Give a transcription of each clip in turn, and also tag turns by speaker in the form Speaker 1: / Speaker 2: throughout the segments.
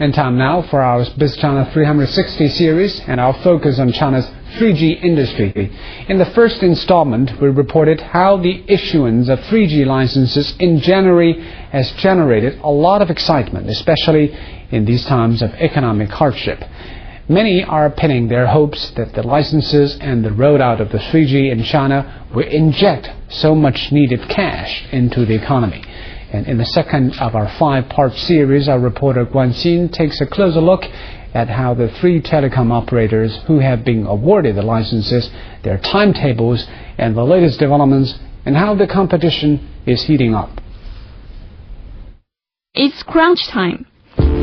Speaker 1: And time now for our BizChina 360 series and our focus on China's 3G industry. In the first installment, we reported how the issuance of 3G licenses in January has generated a lot of excitement, especially in these times of economic hardship. Many are pinning their hopes that the licenses and the rollout of the 3G in China will inject so much needed cash into the economy. And in the second of our 5-part series, our reporter Guan Xin takes a closer look at how the 3 telecom operators who have been awarded the licenses, their timetables, and the latest developments, and how the competition is heating up.
Speaker 2: It's crunch time.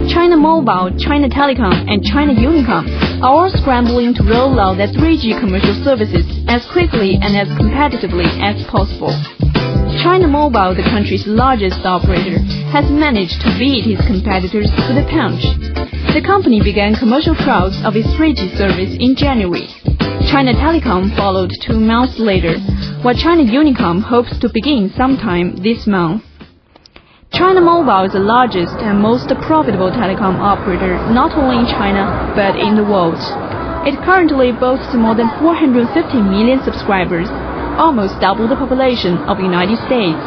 Speaker 2: China Mobile, China Telecom, and China Unicom are all scrambling to roll out their 3G commercial services as quickly and as competitively as possible. China Mobile, the country's largest operator, has managed to beat its competitors to the punch. The company began commercial trials of its 3G service in January. China Telecom followed 2 months later, while China Unicom hopes to begin sometime this month. China Mobile is the largest and most profitable telecom operator not only in China but in the world. It currently boasts more than 450 million subscribers, almost double the population of the United States.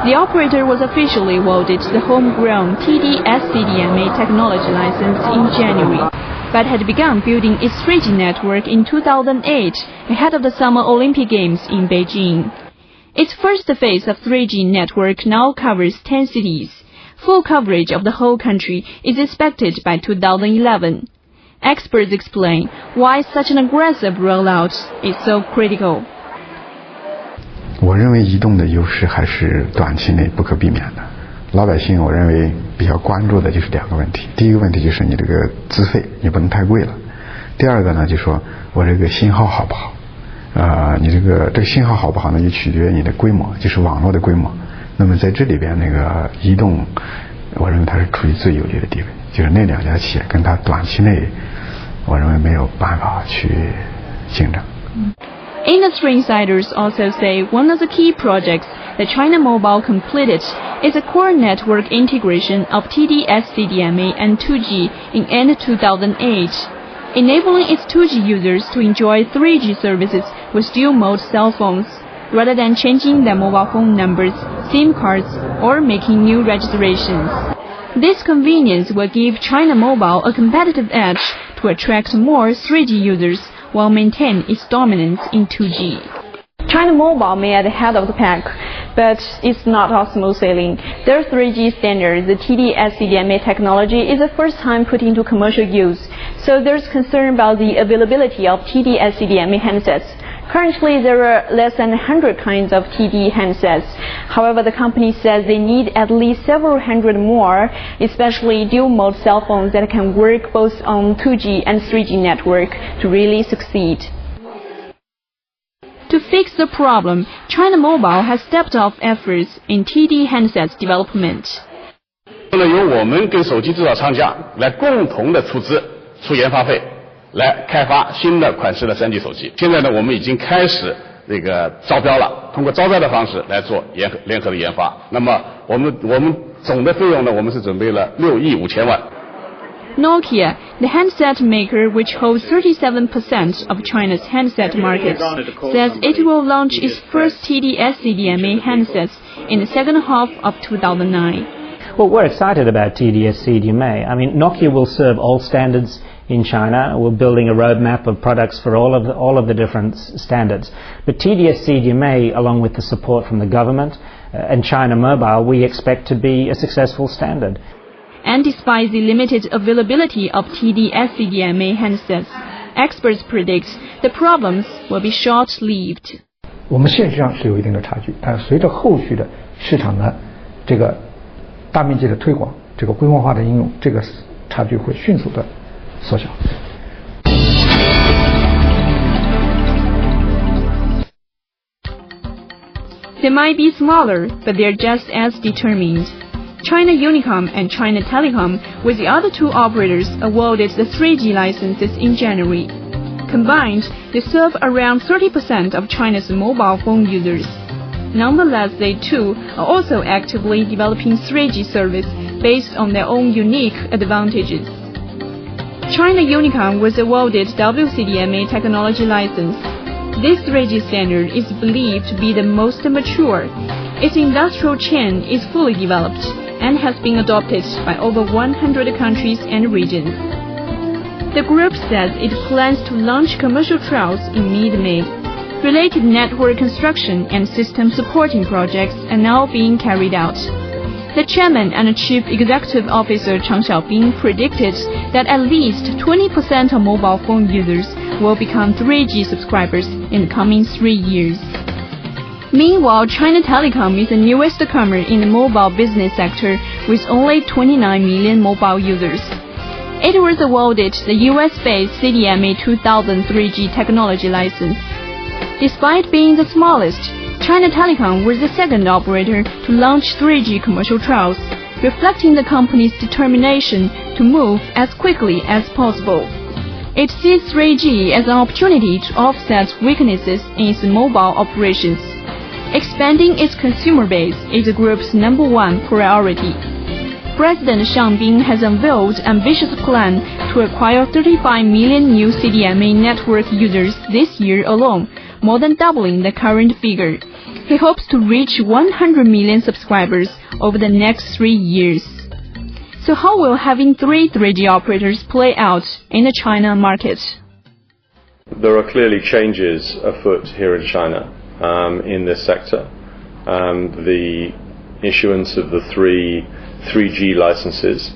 Speaker 2: The operator was officially awarded the homegrown TD-SCDMA technology license in January, but had begun building its 3G network in 2008 ahead of the Summer Olympic Games in Beijing. Its first phase of 3G network now covers 10 cities. Full coverage of the whole country is expected by 2011. Experts explain why such an aggressive rollout is so critical.
Speaker 3: 我认为移动的优势还是短期内不可避免的。老百姓我认为比较关注的就是2个问题。第一个问题就是你这个资费你不能太贵了。第二个呢就说我这个信号好不好？你这个信号好不好呢就取决于你的规模，就是网络的规模。那么在这里边那个移动我认为它是处于最有利的地位，就是那2家企业跟它短期内我认为没有办法去竞争。
Speaker 2: Industry insiders also say one of the key projects that China Mobile completed is a core network integration of TD-SCDMA and 2G in end 2008, enabling its 2G users to enjoy 3G services with dual-mode cell phones, rather than changing their mobile phone numbers, SIM cards, or making new registrations. This convenience will give China Mobile a competitive edge to attract more 3G users while maintain its dominance in 2G. China Mobile may be at the head of the pack, but it's not all smooth sailing. Their 3G standard, the TD-SCDMA technology, is the first time put into commercial use, so there's concern about the availability of TD-SCDMA handsets. Currently, there are less than 100 kinds of TD handsets. However, the company says they need at least several hundred more, especially dual-mode cell phones that can work both on 2G and 3G network to really succeed. To fix the problem, China Mobile has stepped up efforts in TD handsets development.
Speaker 4: 由我们跟手机制造商家来共同的出资、出研发费。来开发新的款式的3G 手机。现在呢，我们已经开始招标了，通过招标的方式来做联合的研发。那么我们总的费用呢，我们是准备了6亿5千万。
Speaker 2: Nokia, the handset maker which holds 37% of China's handset market, says it will launch its first TD-SCDMA handsets in the second half of 2009.
Speaker 5: Well, we're excited about TD-SCDMA. I mean, Nokia will serve all standards in China. We're building a roadmap of products for all of the different standards. But TD-SCDMA, along with the support from the government and China Mobile, we expect to be a successful standard.
Speaker 2: And despite the limited availability of TD-SCDMA handsets, experts predict the problems will be short-lived.
Speaker 6: 我们现实上是有一定的差距，但随着后续的市场的这个大面积的推广，这个规模化的应用，这个差距会迅速的缩小。
Speaker 2: They might be smaller, but they're just as determined. China Unicom and China Telecom, with the other 2 operators, awarded the 3G licenses in January. Combined, they serve around 30% of China's mobile phone users. Nonetheless, they too are also actively developing 3G service based on their own unique advantages. China Unicom was awarded WCDMA technology license. This 3G standard is believed to be the most mature. Its industrial chain is fully developed and has been adopted by over 100 countries and regions. The group says it plans to launch commercial trials in mid-May. Related network construction and system supporting projects are now being carried out. The chairman and chief executive officer Chang Xiaobing predicted that at least 20% of mobile phone users will become 3G subscribers in the coming 3 years. Meanwhile, China Telecom is the newest comer in the mobile business sector with only 29 million mobile users. It was awarded the US-based CDMA 2000 3G technology license. Despite being the smallest, China Telecom was the second operator to launch 3G commercial trials, reflecting the company's determination to move as quickly as possible. It sees 3G as an opportunity to offset weaknesses in its mobile operations. Expanding its consumer base is the group's #1 priority. President Xi Jinping has unveiled an ambitious plan to acquire 35 million new CDMA network users this year alone, more than doubling the current figure. He hopes to reach 100 million subscribers over the next 3 years. So how will having 3G operators play out in the China market?
Speaker 7: There are clearly changes afoot here in China in this sector. The issuance of the 3G licenses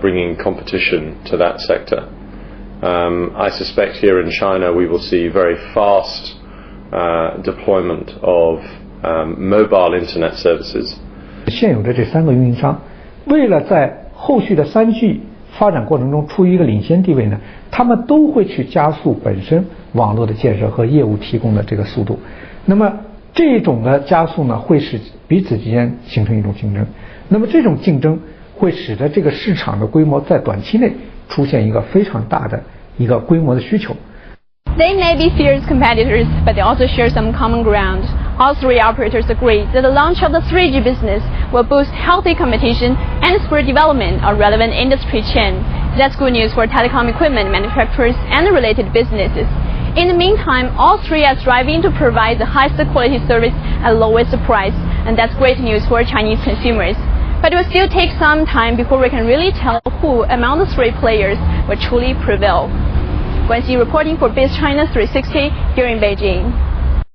Speaker 7: bringing competition to that sector. I suspect here in China we will see very fast deployment of mobile internet services.
Speaker 6: 现有的这3个运营商，为了在后续的3G 发展过程中处于一个领先地位呢，他们都会去加速本身网络的建设和业务提供的这个速度。那么这种的加速呢，会使彼此之间形成一种竞争。那么这种竞争会使得这个市场的规模在短期内出现一个非常大的一个规模的需求。
Speaker 2: They may be fierce competitors, but they also share some common ground. All 3 operators agree that the launch of the 3G business will boost healthy competition and spur development of relevant industry chain. That's good news for telecom equipment manufacturers and related businesses. In the meantime, all 3 are striving to provide the highest quality service at lowest price, and that's great news for Chinese consumers. But it will still take some time before we can really tell who among the 3 players will truly prevail. Guan Xi reporting for BizChina 360 here in Beijing.